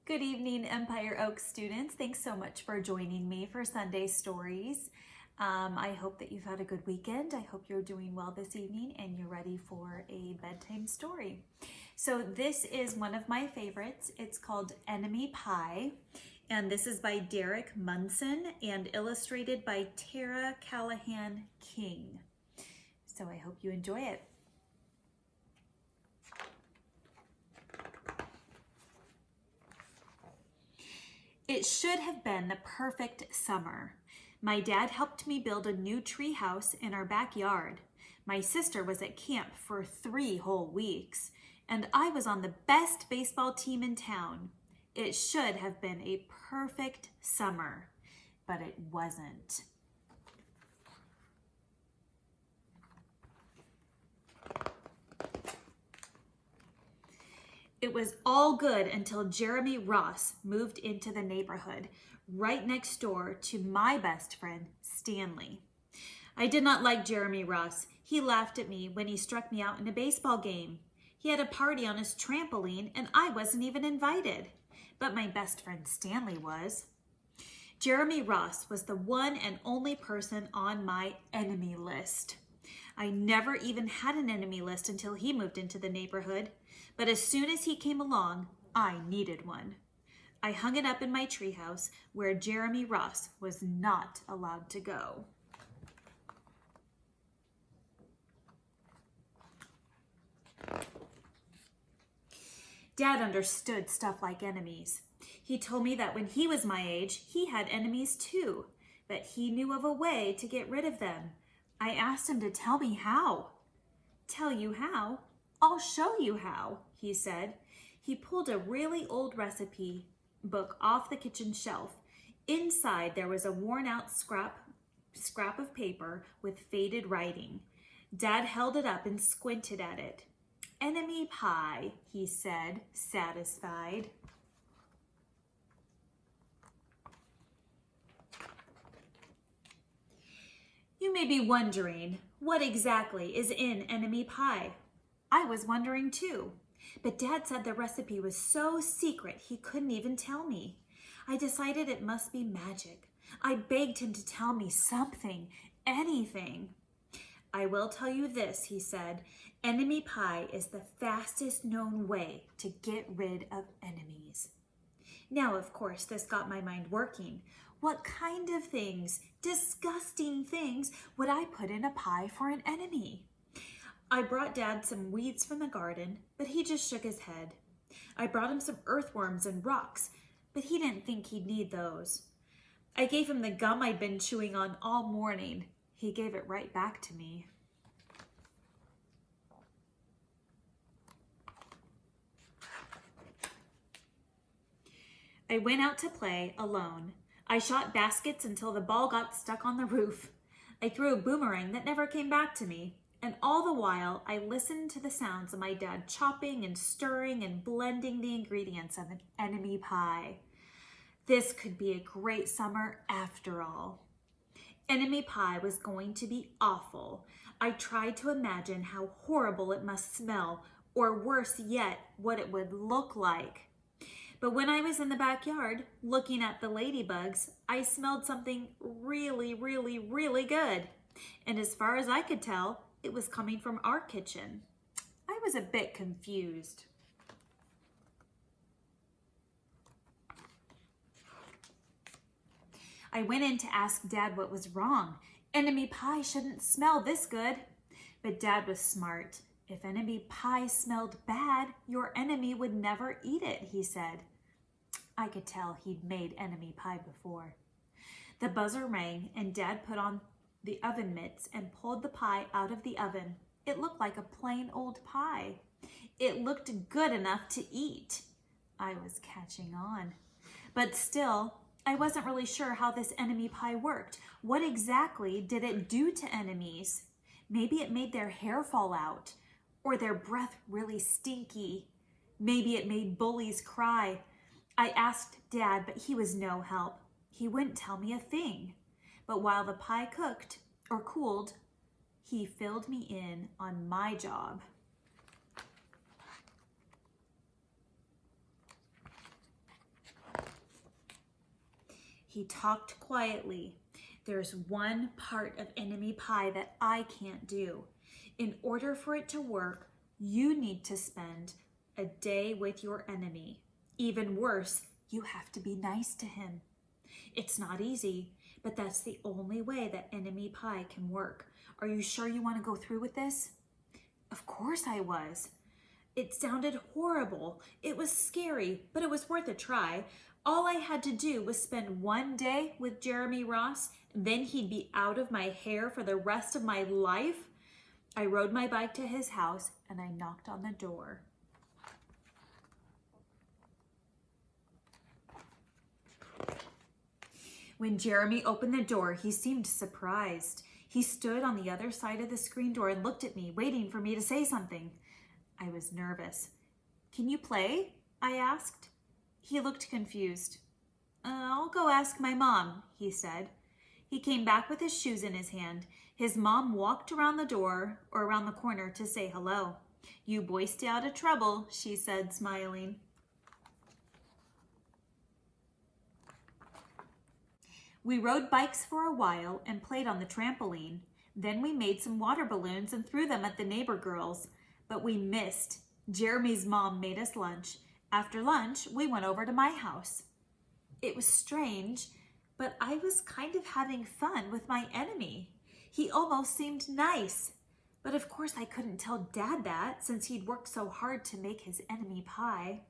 Good evening, Empire Oaks students. Thanks so much for joining me for Sunday Stories. I hope that you've had a good weekend. I hope you're doing well this evening and you're ready for a bedtime story. So this is one of my favorites. It's called Enemy Pie, and this is by Derek Munson and illustrated by Tara Callahan King. So I hope you enjoy it. It should have been the perfect summer. My dad helped me build a new tree house in our backyard. My sister was at camp for 3 whole weeks, and I was on the best baseball team in town. It should have been a perfect summer, but it wasn't. It was all good until Jeremy Ross moved into the neighborhood, right next door to my best friend, Stanley. I did not like Jeremy Ross. He laughed at me when he struck me out in a baseball game. He had a party on his trampoline and I wasn't even invited. But my best friend Stanley was. Jeremy Ross was the one and only person on my enemy list. I never even had an enemy list until he moved into the neighborhood. But as soon as he came along, I needed one. I hung it up in my treehouse where Jeremy Ross was not allowed to go. Dad understood stuff like enemies. He told me that when he was my age, he had enemies too, but he knew of a way to get rid of them. I asked him to tell me how. Tell you how? I'll show you how, he said. He pulled a really old recipe book off the kitchen shelf. Inside there was a worn out scrap of paper with faded writing. Dad held it up and squinted at it. Enemy pie, he said, satisfied. You may be wondering, what exactly is in enemy pie? I was wondering too, but Dad said the recipe was so secret he couldn't even tell me. I decided it must be magic. I begged him to tell me something, anything. I will tell you this, he said. Enemy pie is the fastest known way to get rid of enemies. Now, of course, this got my mind working. What kind of things, disgusting things, would I put in a pie for an enemy? I brought Dad some weeds from the garden, but he just shook his head. I brought him some earthworms and rocks, but he didn't think he'd need those. I gave him the gum I'd been chewing on all morning. He gave it right back to me. I went out to play alone. I shot baskets until the ball got stuck on the roof. I threw a boomerang that never came back to me. And all the while, I listened to the sounds of my dad chopping and stirring and blending the ingredients of an enemy pie. This could be a great summer after all. Enemy pie was going to be awful. I tried to imagine how horrible it must smell, or worse yet, what it would look like. But when I was in the backyard looking at the ladybugs, I smelled something really, really, really good. And as far as I could tell, it was coming from our kitchen. I was a bit confused. I went in to ask Dad what was wrong. Enemy pie shouldn't smell this good. But Dad was smart. If enemy pie smelled bad, your enemy would never eat it, he said. I could tell he'd made enemy pie before. The buzzer rang and Dad put on the oven mitts and pulled the pie out of the oven. It looked like a plain old pie. It looked good enough to eat. I was catching on. But still, I wasn't really sure how this enemy pie worked. What exactly did it do to enemies? Maybe it made their hair fall out, or their breath really stinky. Maybe it made bullies cry. I asked Dad, but he was no help. He wouldn't tell me a thing. But while the pie cooked or cooled, he filled me in on my job. He talked quietly. There's one part of enemy pie that I can't do. In order for it to work, you need to spend a day with your enemy. Even worse, you have to be nice to him. It's not easy, but that's the only way that enemy pie can work. Are you sure you want to go through with this? Of course I was. It sounded horrible. It was scary, but it was worth a try. All I had to do was spend one day with Jeremy Ross, and then he'd be out of my hair for the rest of my life. I rode my bike to his house and I knocked on the door. When Jeremy opened the door, he seemed surprised. He stood on the other side of the screen door and looked at me, waiting for me to say something. I was nervous. "Can you play?" I asked. He looked confused. "I'll go ask my mom," he said. He came back with his shoes in his hand. His mom walked around the door or around the corner to say hello. "You boys stay out of trouble," she said, smiling. We rode bikes for a while and played on the trampoline. Then we made some water balloons and threw them at the neighbor girls. But we missed. Jeremy's mom made us lunch. After lunch, we went over to my house. It was strange, but I was kind of having fun with my enemy. He almost seemed nice. But of course I couldn't tell Dad that since he'd worked so hard to make his enemy pie.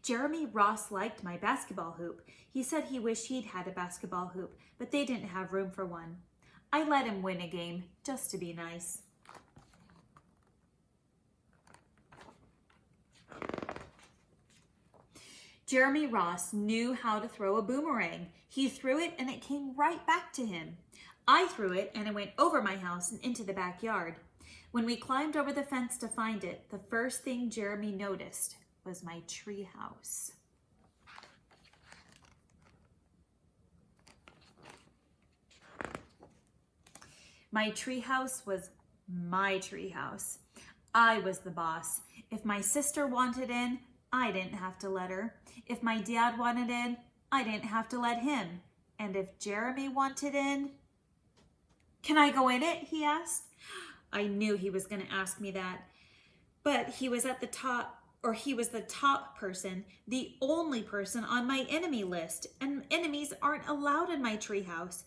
Jeremy Ross liked my basketball hoop. He said he wished he'd had a basketball hoop, but they didn't have room for one. I let him win a game, just to be nice. Jeremy Ross knew how to throw a boomerang. He threw it and it came right back to him. I threw it and it went over my house and into the backyard. When we climbed over the fence to find it, the first thing Jeremy noticed was my tree house. My tree house was my tree house. I was the boss. If my sister wanted in, I didn't have to let her. If my dad wanted in, I didn't have to let him. And if Jeremy wanted in, "Can I go in it?" he asked. I knew he was going to ask me that. But he was the top person, the only person on my enemy list, and enemies aren't allowed in my treehouse.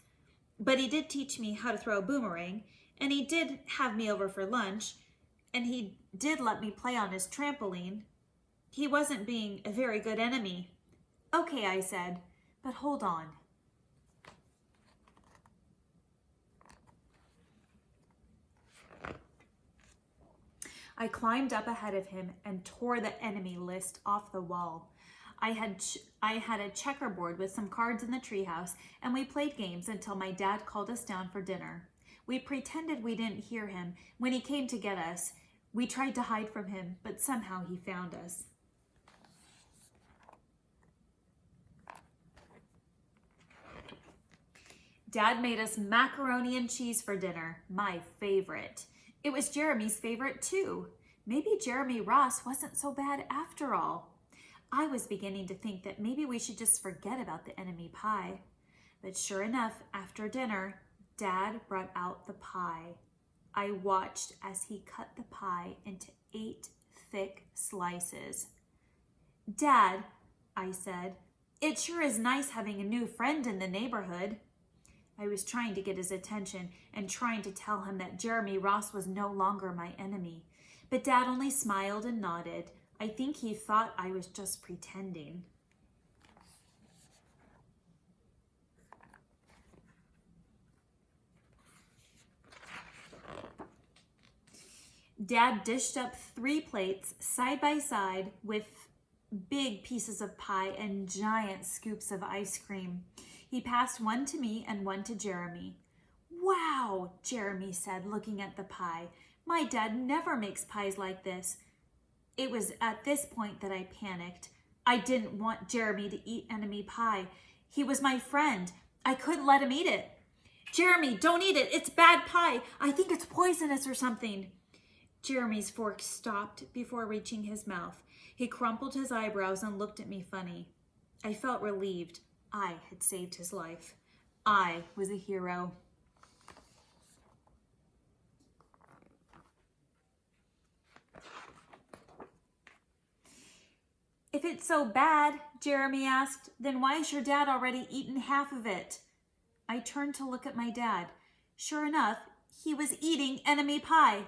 But he did teach me how to throw a boomerang, and he did have me over for lunch, and he did let me play on his trampoline. He wasn't being a very good enemy. "Okay," I said, "but hold on." I climbed up ahead of him and tore the enemy list off the wall. I had a checkerboard with some cards in the treehouse, and we played games until my dad called us down for dinner. We pretended we didn't hear him. When he came to get us, we tried to hide from him, but somehow he found us. Dad made us macaroni and cheese for dinner, my favorite. It was Jeremy's favorite too. Maybe Jeremy Ross wasn't so bad after all. I was beginning to think that maybe we should just forget about the enemy pie. But sure enough, after dinner, Dad brought out the pie. I watched as he cut the pie into 8 thick slices. "Dad," I said, "it sure is nice having a new friend in the neighborhood." I was trying to get his attention and trying to tell him that Jeremy Ross was no longer my enemy. But Dad only smiled and nodded. I think he thought I was just pretending. Dad dished up 3 plates side by side with big pieces of pie and giant scoops of ice cream. He passed one to me and one to Jeremy. "Wow," Jeremy said, looking at the pie. "My dad never makes pies like this." It was at this point that I panicked. I didn't want Jeremy to eat enemy pie. He was my friend. I couldn't let him eat it. "Jeremy, don't eat it. It's bad pie. I think it's poisonous or something." Jeremy's fork stopped before reaching his mouth. He crumpled his eyebrows and looked at me funny. I felt relieved. I had saved his life. I was a hero. If it's so bad, Jeremy asked, then why has your dad already eaten half of it? I turned to look at my dad. Sure enough, he was eating enemy pie.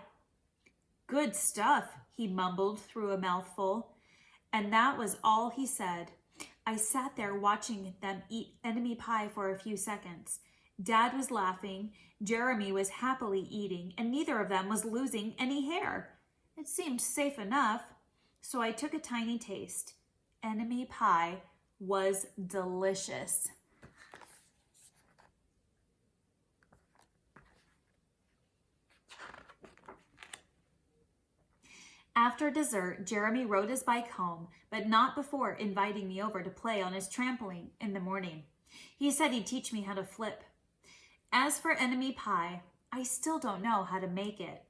Good stuff, he mumbled through a mouthful. And that was all he said. I sat there watching them eat enemy pie for a few seconds. Dad was laughing, Jeremy was happily eating, and neither of them was losing any hair. It seemed safe enough, so I took a tiny taste. Enemy pie was delicious. After dessert, Jeremy rode his bike home, but not before inviting me over to play on his trampoline in the morning. He said he'd teach me how to flip. As for enemy pie, I still don't know how to make it.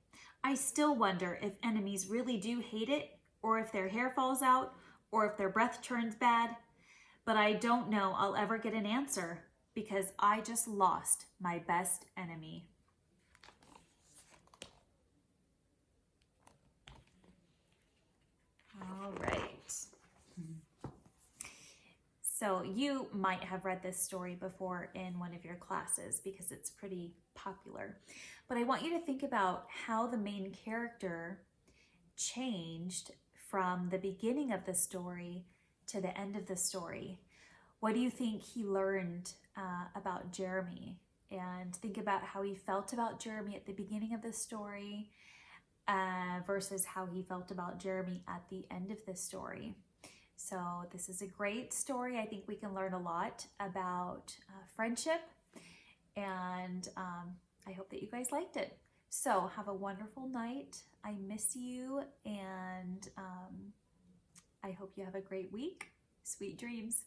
I still wonder if enemies really do hate it, or if their hair falls out, or if their breath turns bad. But I don't know I'll ever get an answer, because I just lost my best enemy. All right. So you might have read this story before in one of your classes because it's pretty popular. But I want you to think about how the main character changed from the beginning of the story to the end of the story. What do you think he learned about Jeremy? And think about how he felt about Jeremy at the beginning of the story versus how he felt about Jeremy at the end of the story. So this is a great story. I think we can learn a lot about friendship, and I hope that you guys liked it. So have a wonderful night. I miss you, and I hope you have a great week. Sweet dreams.